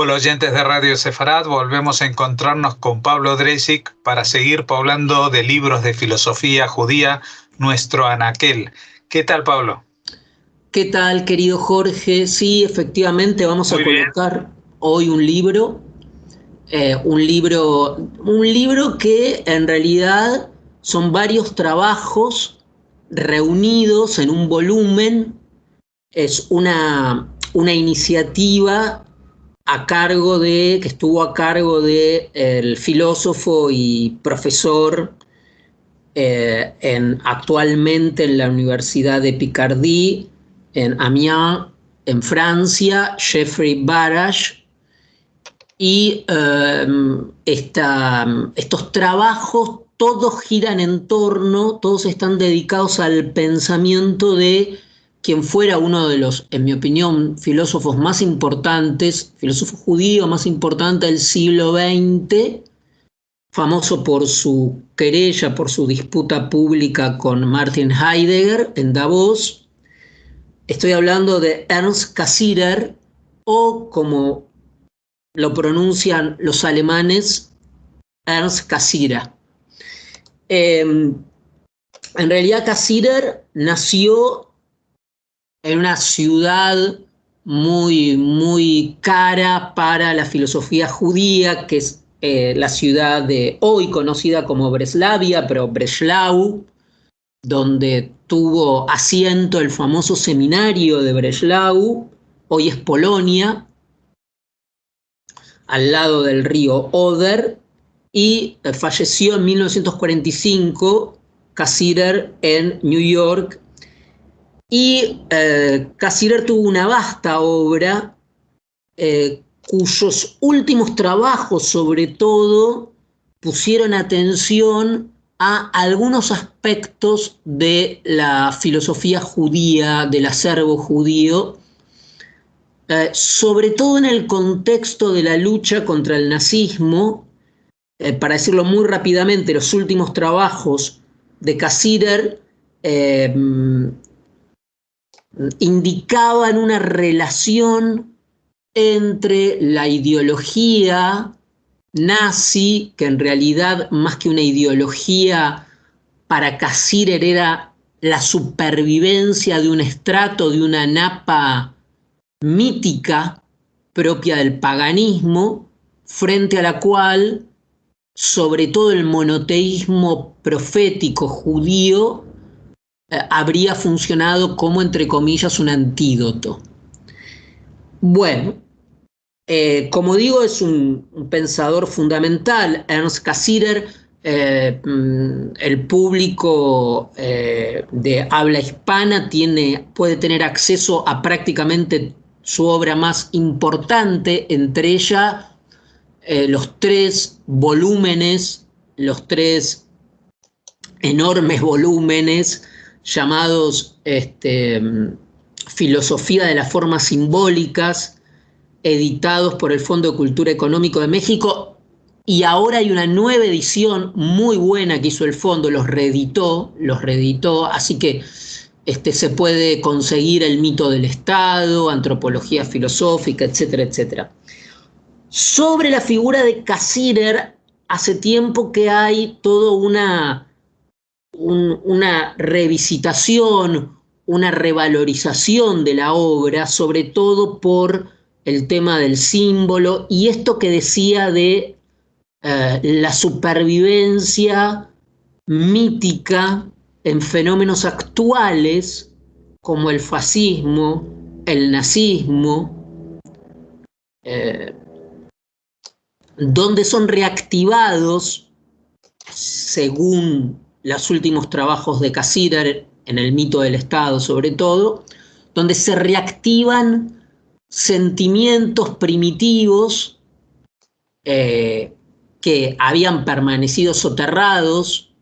Hola oyentes de Radio Sefarad, volvemos a encontrarnos con Pablo Dresik para seguir poblando de libros de filosofía judía nuestro anaquel. ¿Qué tal, Pablo? ¿Qué tal, querido Jorge? Sí, efectivamente vamos a colocar hoy un libro que en realidad son varios trabajos reunidos en un volumen. Es una iniciativa que estuvo a cargo de el filósofo y profesor actualmente en la Universidad de Picardie, en Amiens, en Francia, Jeffrey Barash. Y estos trabajos todos giran todos están dedicados al pensamiento de quien fuera uno de los, en mi opinión, filósofo judío más importante del siglo XX, famoso por su querella, por su disputa pública con Martin Heidegger en Davos. Estoy hablando de Ernst Cassirer, o como lo pronuncian los alemanes, Ernst Cassirer. En realidad Cassirer nació en una ciudad muy, muy cara para la filosofía judía, que es la ciudad de hoy conocida como Breslavia, pero Breslau, donde tuvo asiento el famoso seminario de Breslau, hoy es Polonia, al lado del río Oder, y falleció en 1945 Cassirer en New York. Y Cassirer tuvo una vasta obra cuyos últimos trabajos sobre todo pusieron atención a algunos aspectos de la filosofía judía, del acervo judío, sobre todo en el contexto de la lucha contra el nazismo. Para decirlo muy rápidamente, los últimos trabajos de Cassirer indicaban una relación entre la ideología nazi, que en realidad más que una ideología para Cassirer era la supervivencia de un estrato, de una napa mítica propia del paganismo, frente a la cual sobre todo el monoteísmo profético judío habría funcionado como, entre comillas, un antídoto. Bueno, como digo, es un pensador fundamental, Ernst Cassirer. El público de habla hispana puede tener acceso a prácticamente su obra más importante, entre ellas los tres enormes volúmenes llamados Filosofía de las Formas Simbólicas, editados por el Fondo de Cultura Económico de México, y ahora hay una nueva edición muy buena que hizo el fondo, los reeditó, así que se puede conseguir El mito del Estado, Antropología filosófica, etcétera, etcétera. Sobre la figura de Cassirer, hace tiempo que hay toda una revisitación, una revalorización de la obra, sobre todo por el tema del símbolo y esto que decía de la supervivencia mítica en fenómenos actuales como el fascismo, el nazismo, donde son reactivados, según los últimos trabajos de Cassirer, en El mito del Estado sobre todo, donde se reactivan sentimientos primitivos que habían permanecido soterrados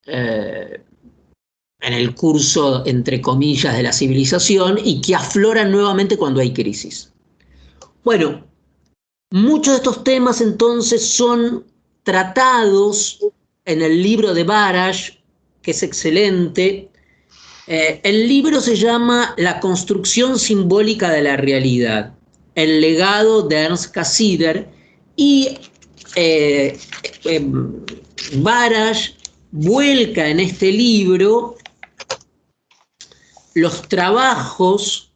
en el curso, entre comillas, de la civilización y que afloran nuevamente cuando hay crisis. Bueno, muchos de estos temas entonces son tratados en el libro de Barash, que es excelente. El libro se llama La construcción simbólica de la realidad. el legado de Ernst Cassirer, y Barash vuelca en este libro los trabajos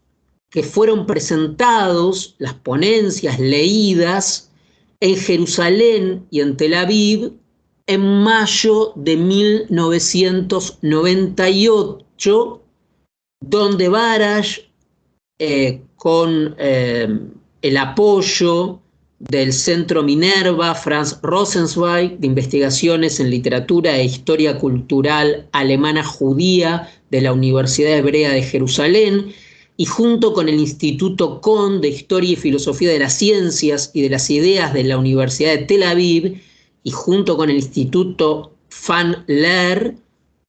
que fueron presentados, las ponencias leídas en Jerusalén y en Tel Aviv en mayo de 1998, donde Barash, con el apoyo del Centro Minerva Franz Rosenzweig de Investigaciones en Literatura e Historia Cultural Alemana Judía de la Universidad Hebrea de Jerusalén, y junto con el Instituto Kohn de Historia y Filosofía de las Ciencias y de las Ideas de la Universidad de Tel Aviv, y junto con el Instituto Van Leer,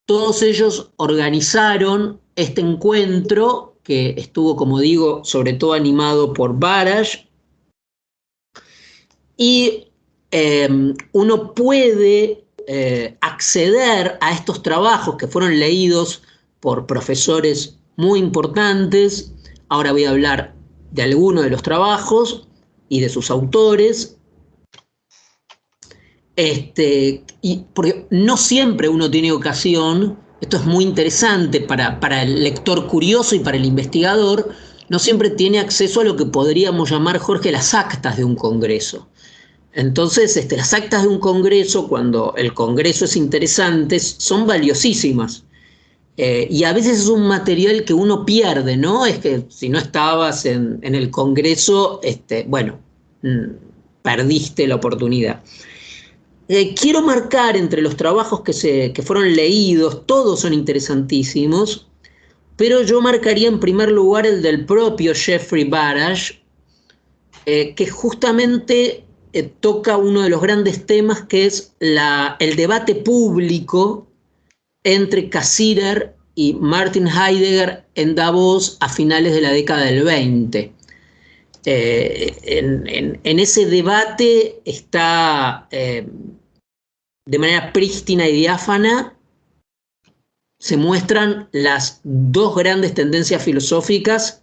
todos ellos organizaron este encuentro que estuvo, como digo, sobre todo animado por Barash. Y uno puede acceder a estos trabajos que fueron leídos por profesores muy importantes. Ahora voy a hablar de algunos de los trabajos y de sus autores. Y porque no siempre uno tiene ocasión, esto es muy interesante para el lector curioso y para el investigador, no siempre tiene acceso a lo que podríamos llamar, Jorge, las actas de un congreso. Entonces, las actas de un congreso, cuando el congreso es interesante, son valiosísimas. Y a veces es un material que uno pierde, ¿no? Es que si no estabas en el congreso, perdiste la oportunidad. Quiero marcar entre los trabajos que fueron leídos, todos son interesantísimos, pero yo marcaría en primer lugar el del propio Jeffrey Barash, que justamente toca uno de los grandes temas, que es el debate público entre Cassirer y Martin Heidegger en Davos a finales de la década del 20. En ese debate está de manera prístina y diáfana, se muestran las dos grandes tendencias filosóficas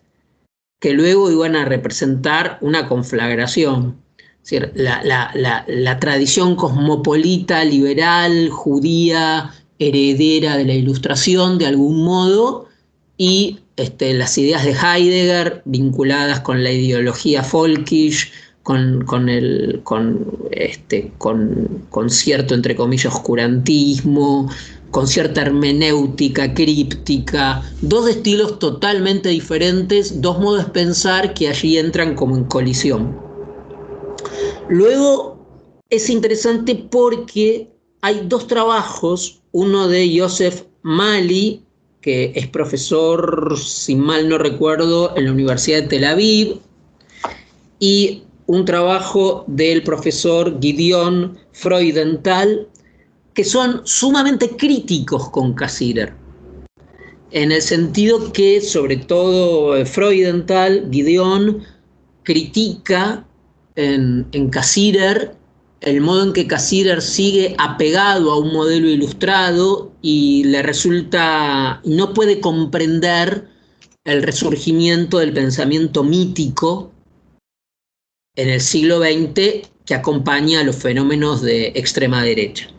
que luego iban a representar una conflagración. Es decir, la tradición cosmopolita, liberal, judía, heredera de la Ilustración de algún modo, y las ideas de Heidegger vinculadas con la ideología folkish, con cierto, entre comillas, oscurantismo, con cierta hermenéutica críptica, dos estilos totalmente diferentes, dos modos de pensar que allí entran como en colisión. Luego es interesante porque hay dos trabajos, uno de Yosef Mali, que es profesor, si mal no recuerdo, en la Universidad de Tel Aviv, y un trabajo del profesor Gideon Freudenthal, que son sumamente críticos con Cassirer, en el sentido que, sobre todo Freudenthal, Gideon, critica en Cassirer el modo en que Cassirer sigue apegado a un modelo ilustrado y le resulta, no puede comprender el resurgimiento del pensamiento mítico en el siglo XX que acompaña a los fenómenos de extrema derecha.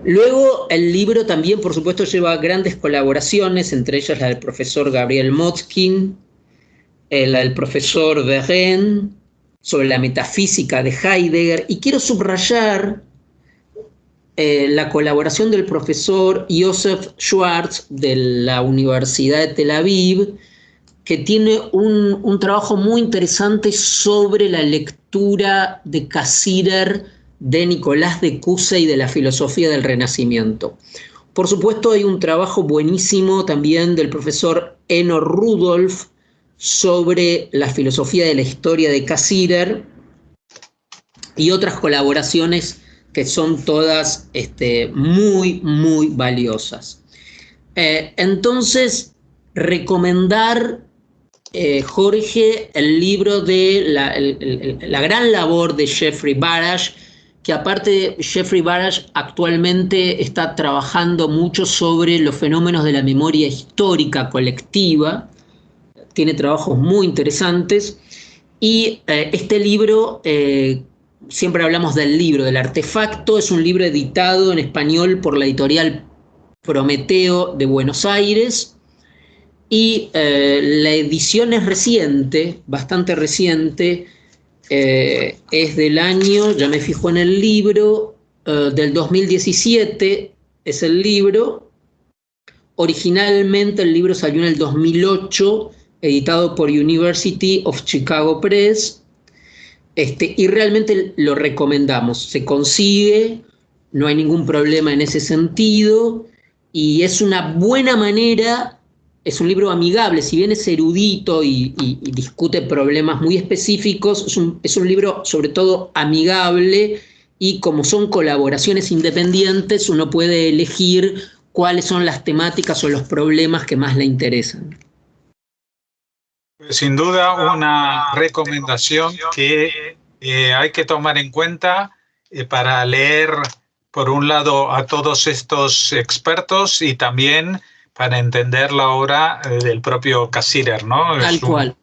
Luego el libro también, por supuesto, lleva grandes colaboraciones, entre ellas la del profesor Gabriel Motzkin, la del profesor Verren, sobre la metafísica de Heidegger, y quiero subrayar la colaboración del profesor Joseph Schwartz de la Universidad de Tel Aviv, que tiene un trabajo muy interesante sobre la lectura de Cassirer de Nicolás de Cusa y de la filosofía del Renacimiento. Por supuesto, hay un trabajo buenísimo también del profesor Eno Rudolph sobre la filosofía de la historia de Cassirer y otras colaboraciones que son todas muy, muy valiosas. Entonces, recomendar, Jorge, el libro de la gran labor de Jeffrey Barash, que aparte Jeffrey Barash actualmente está trabajando mucho sobre los fenómenos de la memoria histórica colectiva, tiene trabajos muy interesantes. Y este libro, siempre hablamos del libro, del artefacto, es un libro editado en español por la editorial Prometeo de Buenos Aires. Y la edición es reciente, bastante reciente, es del año, ya me fijo en el libro, del 2017 es el libro. Originalmente el libro salió en el 2008, editado por University of Chicago Press, y realmente lo recomendamos. Se consigue, no hay ningún problema en ese sentido, y es una buena manera, es un libro amigable, si bien es erudito y discute problemas muy específicos, es un libro sobre todo amigable, y como son colaboraciones independientes, uno puede elegir cuáles son las temáticas o los problemas que más le interesan. Sin duda, una recomendación que hay que tomar en cuenta para leer, por un lado, a todos estos expertos y también para entender la obra del propio Cassirer, ¿no? Tal cual.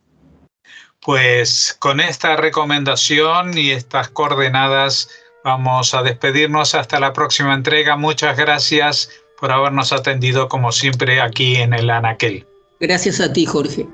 Pues con esta recomendación y estas coordenadas vamos a despedirnos hasta la próxima entrega. Muchas gracias por habernos atendido como siempre aquí en el Anaquel. Gracias a ti, Jorge.